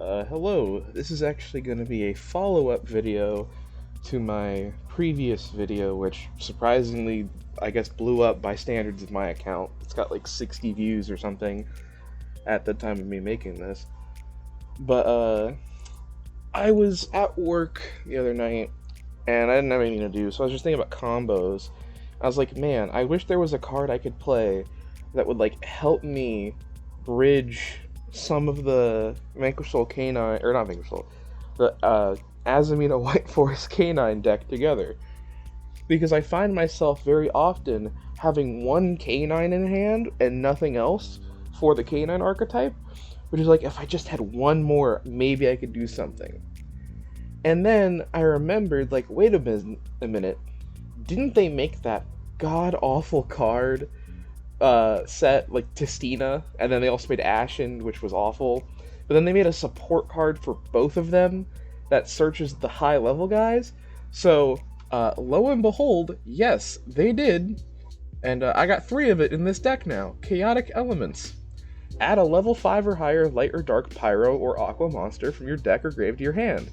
Hello, this is actually going to be a follow-up video to my previous video, which surprisingly, I guess, blew up by standards of my account. It's got like 60 views or something at the time of me making this. But, I was at work the other night, and I didn't have anything to do, so I was just thinking about combos. I was like, man, I wish there was a card I could play that would, like, help me bridge some of the Vanquish Soul Canine, or not Vanquish Soul, the Azamina White Forest Canine deck together. Because I find myself very often having one canine in hand and nothing else for the canine archetype, which is like, if I just had one more, maybe I could do something. And then I remembered, like, wait a minute, didn't they make that god-awful card set, like Tistina, and then they also made Ashen, which was awful. But then they made a support card for both of them that searches the high level guys. So, lo and behold, yes, they did. And I got 3 of it in this deck now. Chaotic Elements. Add a level 5 or higher light or dark pyro or aqua monster from your deck or grave to your hand.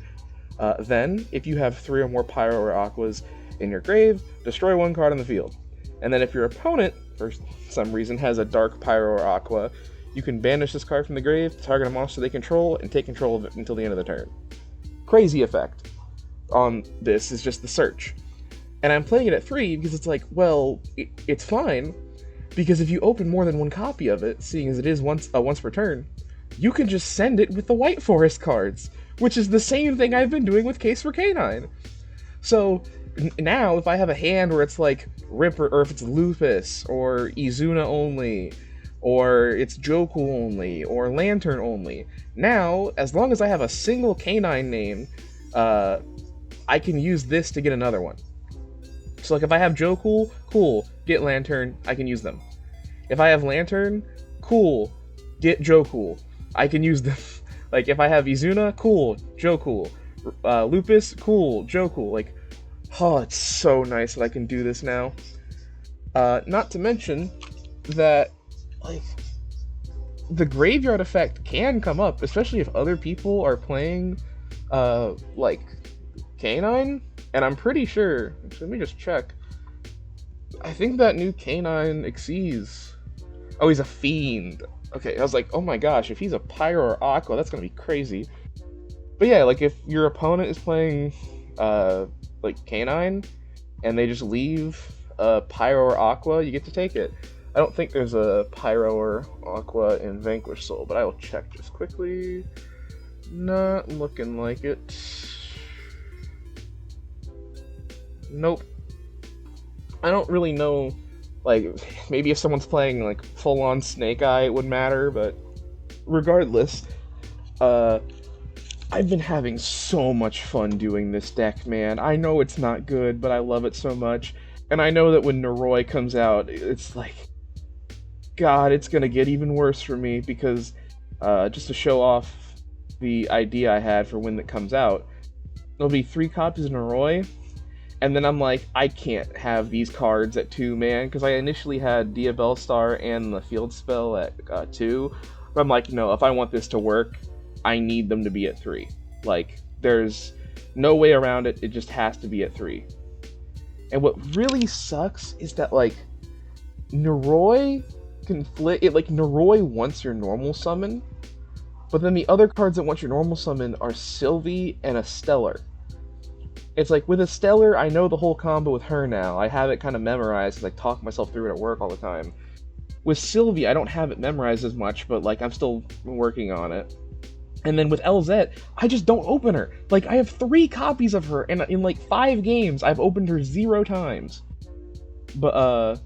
Then, if you have 3 or more pyro or aquas in your grave, destroy 1 card on the field. And then if your opponent, for some reason, has a dark pyro or aqua, you can banish this card from the grave, target a monster they control, and take control of it until the end of the turn. Crazy effect on this is just the search. And I'm playing it at 3 because it's like, well, it's fine, because if you open more than 1 copy of it, seeing as it is once per turn, you can just send it with the White Forest cards, which is the same thing I've been doing with Case for Canine. So now, if I have a hand where it's like Ripper, or if it's Lupus, or Izuna only, or it's Joku only, or Lantern only, now, as long as I have a single canine name, I can use this to get another one. So, like, if I have Joku, cool, get Lantern, I can use them. If I have Lantern, cool, get Joku, I can use them. Like, if I have Izuna, cool, Joku. Lupus, cool, Joku. Like, oh, it's so nice that I can do this now. Not to mention that, like, the graveyard effect can come up, especially if other people are playing, like, Canine. And I'm pretty sure, let me just check. I think that new Canine exceeds. Oh, he's a Fiend. Okay, I was like, oh my gosh, if he's a Pyro or Aqua, that's gonna be crazy. But yeah, like, if your opponent is playing, like, Canine, and they just leave Pyro or Aqua, you get to take it. I don't think there's a Pyro or Aqua in Vanquish Soul, but I will check just quickly. Not looking like it. Nope. I don't really know, like, maybe if someone's playing, like, full-on Snake Eye, it would matter, but regardless, I've been having so much fun doing this deck, man. I know it's not good, but I love it so much. And I know that when Noroi comes out, it's like, God, it's gonna get even worse for me, because, just to show off the idea I had for when that comes out, there'll be 3 copies of Noroi, and then I'm like, I can't have these cards at 2, man, because I initially had Diabellstar and the Field Spell at 2, but I'm like, no, if I want this to work, I need them to be at 3. Like, there's no way around it, it just has to be at 3. And what really sucks is that, like, Noroi Noroi wants your normal summon, but then the other cards that want your normal summon are Sylvie and a Stellar. It's like, with a Stellar, I know the whole combo with her now. I have it kind of memorized, because I talk myself through it at work all the time. With Sylvie, I don't have it memorized as much, but, like, I'm still working on it. And then with LZ, I just don't open her. Like, I have 3 copies of her, and in like 5 games, I've opened her 0 times. But,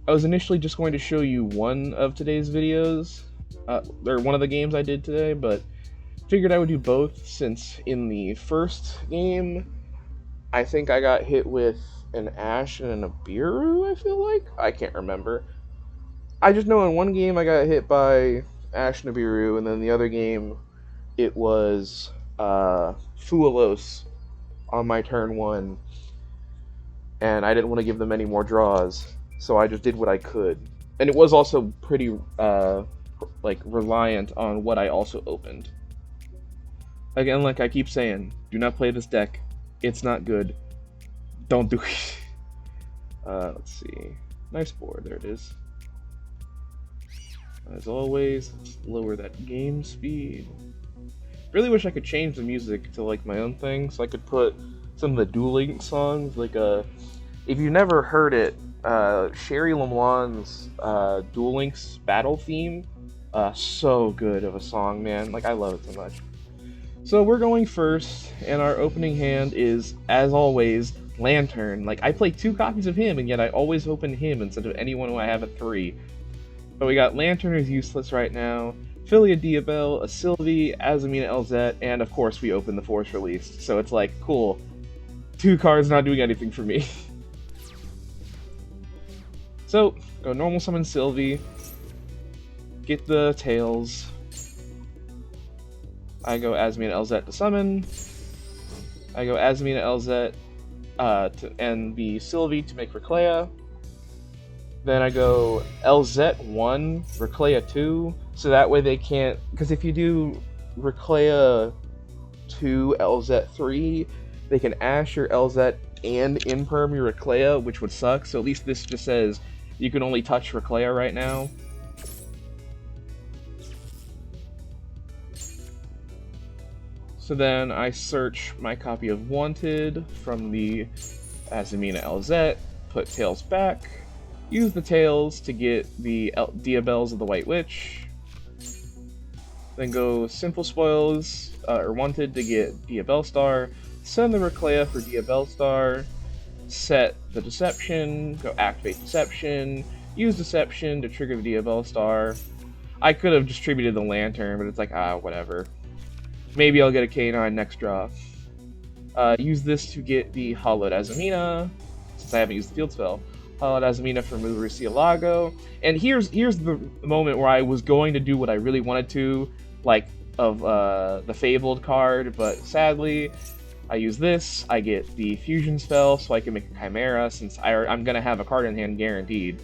I was initially just going to show you one of today's videos, or one of the games I did today, but figured I would do both, since in the first game, I think I got hit with an Ash and a Nibiru, I feel like? I can't remember. I just know in one game I got hit by Ash Nibiru, and then the other game, it was Fuelos on my turn 1, and I didn't want to give them any more draws, so I just did what I could. And it was also pretty, like, reliant on what I also opened. Again, like I keep saying, do not play this deck. It's not good. Don't do it. Let's see. Nice board. There it is. As always, let's lower that game speed. Really wish I could change the music to like my own thing, so I could put some of the Duel Links songs. Like, if you've never heard it, Sherry Lemoine's Duel Links battle theme, so good of a song, man. Like, I love it so much. So we're going first, and our opening hand is, as always, Lantern. Like, I play 2 copies of him, and yet I always open him instead of anyone who I have at 3. But we got Lantern is useless right now, Philia Diabelle, a Sylvie, Azamina LZ, and of course we open the Force Released. So it's like, cool. 2 cards not doing anything for me. So, go normal summon Sylvie, get the Tails. I go Azamina LZ to summon. I go Azamina LZ and the Sylvie to make Reclea. Then I go LZ1, Reclea 2, so that way they can't... Because if you do Reclea 2, LZ3, they can Ash your LZ and Imperm your Reclea, which would suck, so at least this just says you can only touch Reclea right now. So then I search my copy of Wanted from the Azamina LZ, put Tails back, use the Tails to get the Diabelles of the White Witch, then go Simple Spoils, or Wanted to get Diabelle Star, send the Reclea for Diabelle Star, set the Deception, go activate Deception, use Deception to trigger the Diabelle Star. I could have distributed the Lantern, but it's like, whatever. Maybe I'll get a K9 next draw. Use this to get the Hollowed Azamina, since I haven't used the field spell. Hollowed Azamina for Murcielago. And here's the moment where I was going to do what I really wanted to, like, of the Fabled card, but sadly, I use this, I get the Fusion spell, so I can make a Chimera, since I'm going to have a card in hand guaranteed.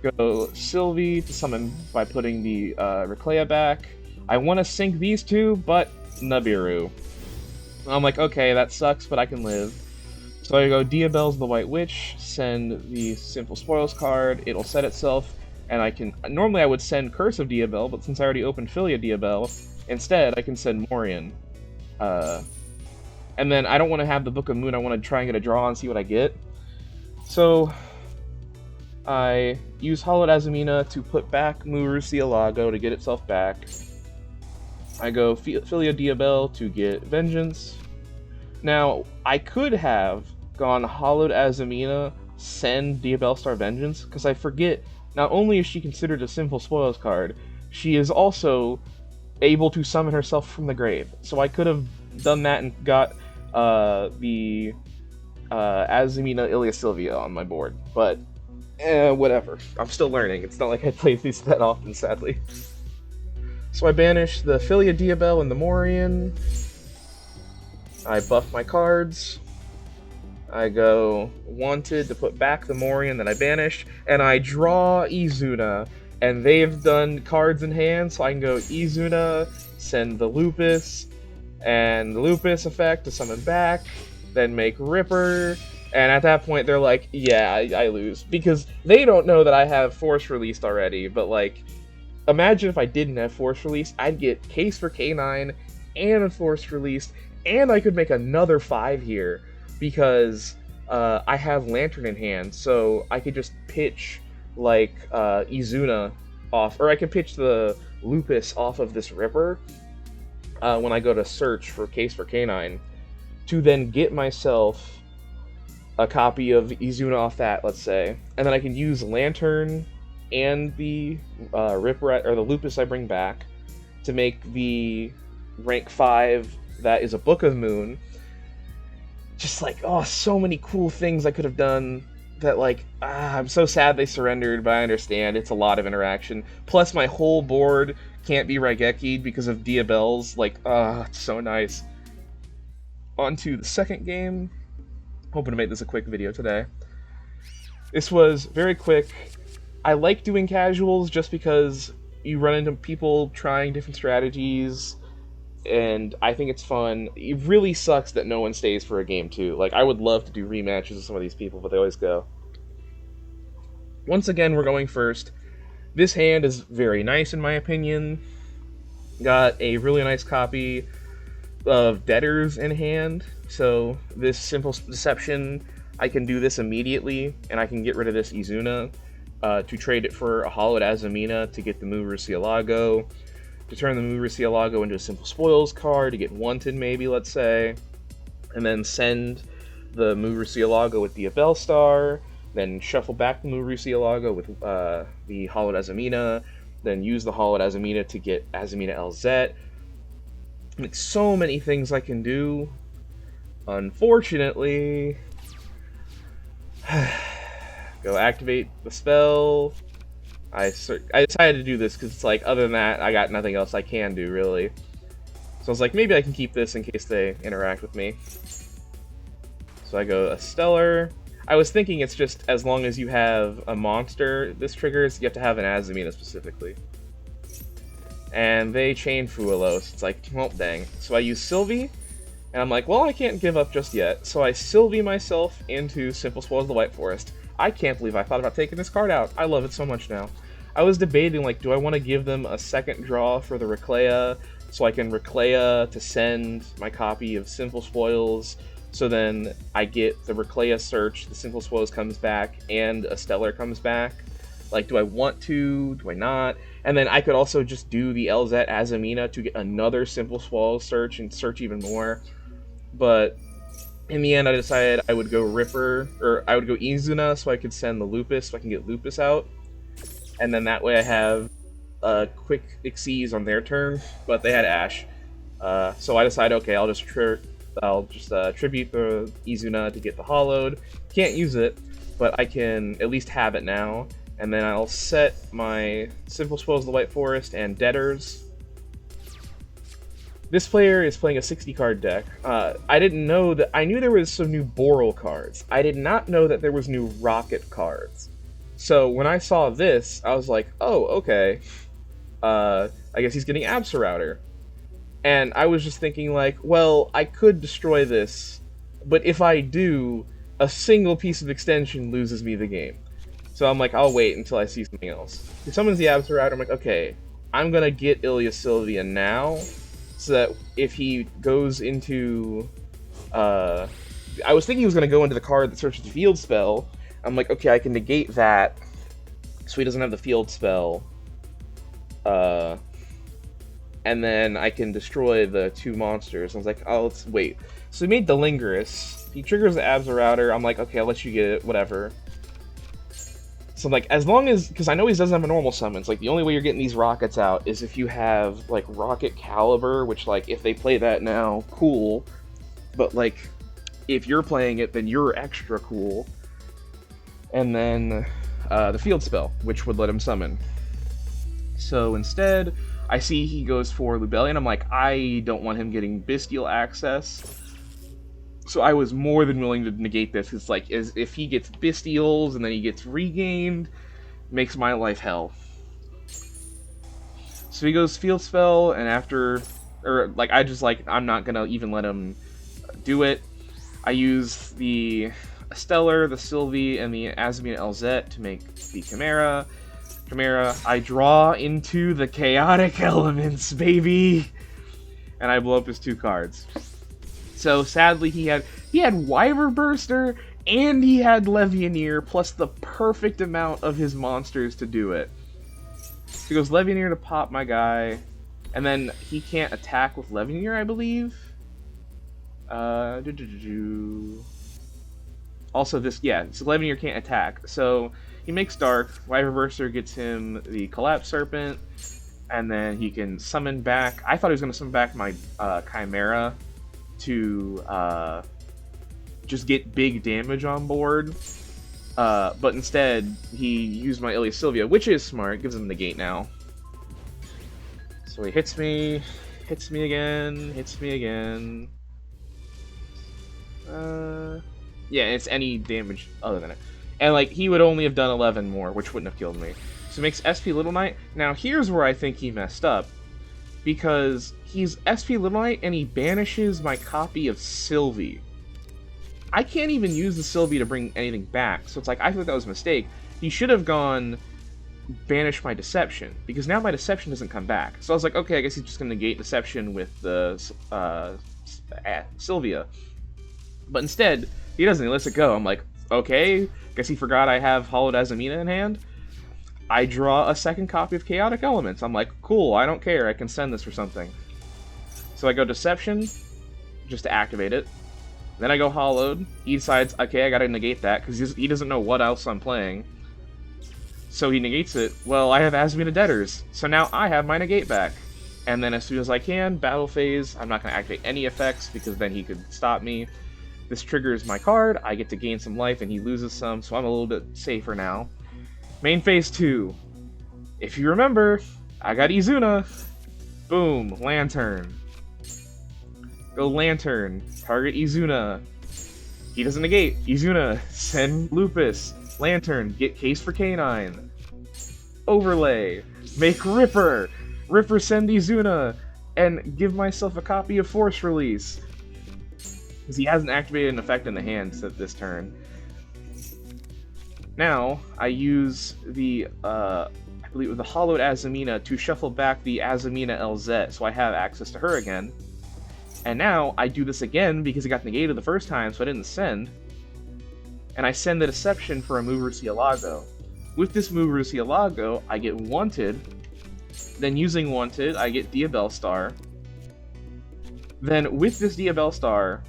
Go Sylvie to summon by putting the Reclea back. I want to sync these 2, but Nibiru. I'm like, okay, that sucks, but I can live. So I go Diabelle's the White Witch, send the Simple Spoils card, it'll set itself, and I can... Normally I would send Curse of Diabelle, but since I already opened Philia Diabelle, instead I can send Morian. And then I don't want to have the Book of Moon, I want to try and get a draw and see what I get. So I use Hollowed Azamina to put back Murcielago to get itself back. I go Philia Diabelle to get Vengeance. Now, I could have gone Hollowed Azamina, send Diabelle Star Vengeance, because I forget, not only is she considered a Simple Spoils card, she is also able to summon herself from the grave. So I could have done that and got the Azamina Ilia Sylvia on my board, but whatever. I'm still learning. It's not like I play these that often, sadly. So I banish the Philia Diabelle and the Morian. I buff my cards. I go Wanted to put back the Morian that I banished, and I draw Izuna. And they've done cards in hand, so I can go Izuna, send the Lupus, and the Lupus effect to summon back, then make Ripper, and at that point they're like, yeah, I lose. Because they don't know that I have Force Released already, but like, imagine if I didn't have Force Released, I'd get Case for K9 and a Force Released, and I could make another 5 here, because I have Lantern in hand, so I could just pitch, like, Izuna off, or I could pitch the Lupus off of this Ripper when I go to search for Case for K9, to then get myself a copy of Izuna off that, let's say, and then I can use Lantern and the Ripper, or the Lupus I bring back, to make the rank 5 that is a Book of Moon. Just like, oh, so many cool things I could have done that, like, I'm so sad they surrendered, but I understand, it's a lot of interaction. Plus, my whole board can't be Raigeki'd because of Diabelle's, like, it's so nice. On to the second game. Hoping to make this a quick video today. This was very quick. I like doing casuals just because you run into people trying different strategies, and I think it's fun. It really sucks that no one stays for a game 2. Like, I would love to do rematches with some of these people, but they always go. Once again, we're going first. This hand is very nice, in my opinion. Got a really nice copy of Debtors in hand, so this Simple Deception, I can do this immediately, and I can get rid of this Izuna to trade it for a Hollowed Azamina to get the Murcielago, to turn the Murcielago into a Simple Spoils card, to get Wanted maybe, let's say, and then send the Murcielago with the Abel Star, then shuffle back the Murcielago with the Hollowed Azamina, then use the Hollowed Azamina to get Azamina LZ. Like, so many things I can do. Unfortunately, go activate the spell. I decided to do this because it's like, other than that, I got nothing else I can do, really. So I was like, maybe I can keep this in case they interact with me. So I go a Stellar. I was thinking it's just as long as you have a monster this triggers, you have to have an Azamina specifically. And they chain Fuelos. It's like, well, dang. So I use Sylvie, and I'm like, well, I can't give up just yet. So I Sylvie myself into Simple Spoils of the White Forest. I can't believe I thought about taking this card out. I love it so much now. I was debating, like, do I want to give them a second draw for the Reclea, so I can Reclea to send my copy of Simple Spoils, so then I get the Reclea search, the Simple Spoils comes back, and a Stellar comes back. Like, do I want to? Do I not? And then I could also just do the LZ Azamina to get another Simple Spoils search and search even more. But in the end, I decided I would go Ripper, or I would go Izuna so I could send the Lupus, so I can get Lupus out. And then that way I have a quick Xyz on their turn, but they had Ash. So I decided, okay, I'll just tribute the Izuna to get the Hollowed. Can't use it, but I can at least have it now. And then I'll set my Simple Spoils of the White Forest and Debtors. This player is playing a 60-card deck. I didn't know that... I knew there was some new Boral cards. I did not know that there was new Rocket cards. So when I saw this, I was like, oh, okay. I guess he's getting Absorouter. And I was just thinking, like, well, I could destroy this, but if I do, a single piece of extension loses me the game. So I'm like, I'll wait until I see something else. He summons the Absorouter, I'm like, okay, I'm gonna get Ilya Sylvia now, so that if he goes into... I was thinking he was gonna go into the card that searches the field spell. I'm like, okay, I can negate that, so he doesn't have the field spell. And then I can destroy the two monsters. I was like, oh, let's wait. So he made the Lingerus. He triggers the Absorouter. I'm like, okay, I'll let you get it, whatever. So I'm like, as long as, because I know he doesn't have a normal summons, like, the only way you're getting these rockets out is if you have, like, Rocket Caliber, which, like, if they play that now, cool. But, like, if you're playing it, then you're extra cool. And then the field spell, which would let him summon. So instead, I see he goes for Lubellion. I'm like, I don't want him getting Bestial access. So I was more than willing to negate this. It's like, if he gets Bestials and then he gets regained, makes my life hell. So he goes Field Spell, and after, or like, I'm not gonna even let him do it. I use the Stellar, the Sylvie, and the Azamina LZ to make the Chimera. I draw into the Chaotic Elements, baby! And I blow up his two cards. So sadly, he had Wyver Burster, and he had Levianeer, plus the perfect amount of his monsters to do it. So he goes Levianeer to pop my guy, and then he can't attack with Levianeer, I believe? Also this, yeah, so Levianeer can't attack. So he makes Dark, Wyver Burster gets him the Collapse Serpent, and then he can summon back, I thought he was going to summon back my Chimera to just get big damage on board, but instead he used my Ilya Sylvia, which is smart, gives him the gate now. So he hits me again. Yeah, it's any damage other than it. And like, he would only have done 11 more, which wouldn't have killed me. So he makes SP Little Knight. Now here's where I think he messed up, because he's SP Little Knight and he banishes my copy of Sylvie. I can't even use the Sylvie to bring anything back, so it's like, I thought that was a mistake. He should have gone banish my Deception, because now my Deception doesn't come back. So I was like, okay, I guess he's just going to negate Deception with the Sylvia. But instead, he doesn't. He lets it go. I'm like, okay, guess he forgot I have Hollowed Azamina in hand. I draw a second copy of Chaotic Elements. I'm like, cool, I don't care, I can send this for something. So I go Deception, just to activate it. Then I go Hollowed. He decides, okay, I gotta negate that, because he doesn't know what else I'm playing. So he negates it. Well, I have Azamina Debtors, so now I have my negate back. And then as soon as I can, battle phase, I'm not going to activate any effects, because then he could stop me. This triggers my card, I get to gain some life, and he loses some, so I'm a little bit safer now. Main phase 2. If you remember, I got Izuna. Boom, Lantern. Go Lantern, target Izuna. He doesn't negate. Izuna, send Lupus. Lantern, get Case for Canine. Overlay, make Ripper. Ripper, send Izuna. And give myself a copy of Force Release. Because he hasn't activated an effect in the hand this turn. Now, I use the, I believe it was the Hollowed Azamina to shuffle back the Azamina LZ, so I have access to her again. And now, I do this again because it got negated the first time, so I didn't send. And I send the Deception for a Muracielago. With this Muracielago, I get Wanted. Then using Wanted, I get Diabell Star. Then with this Diabell Star,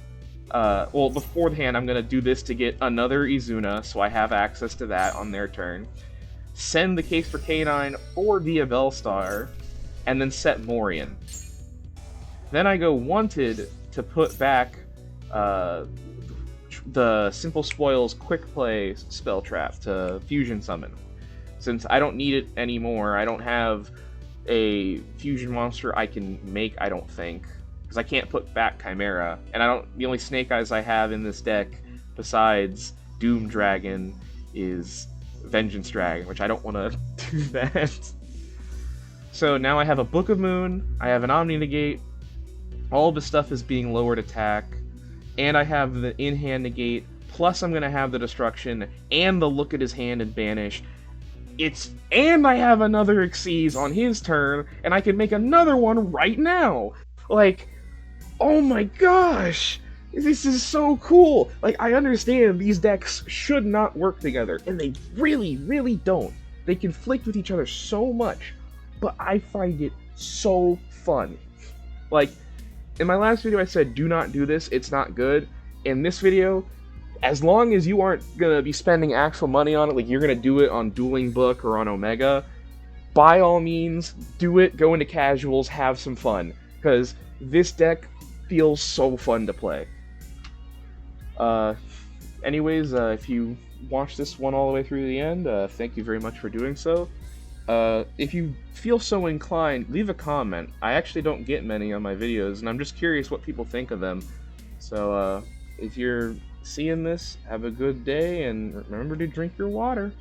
well, beforehand, I'm going to do this to get another Izuna, so I have access to that on their turn. Send the Case for Canine or Diabell Star, and then set Morian. Then I go Wanted to put back the Simple Spoils Quick Play Spell Trap to Fusion Summon. Since I don't need it anymore, I don't have a Fusion monster I can make, I don't think. Because I can't put back Chimera, and the only Snake Eyes I have in this deck, besides Doom Dragon, is Vengeance Dragon, which I don't want to do that. So now I have a Book of Moon, I have an Omni Negate, all the stuff is being lowered attack, and I have the in-hand negate, plus I'm going to have the Destruction, and the Look at his hand and banish. And I have another Xyz on his turn, and I can make another one right now! Like, oh my gosh! This is so cool! Like, I understand these decks should not work together, and they really, really don't. They conflict with each other so much, but I find it so fun. Like, in my last video I said, do not do this, it's not good. In this video, as long as you aren't going to be spending actual money on it, like you're going to do it on Dueling Book or on Omega, by all means, do it, go into casuals, have some fun. Because this deck feels so fun to play. Anyways, if you watched this one all the way through the end, thank you very much for doing so. If you feel so inclined, leave a comment. I actually don't get many on my videos, and I'm just curious what people think of them. So, if you're seeing this, have a good day, and remember to drink your water.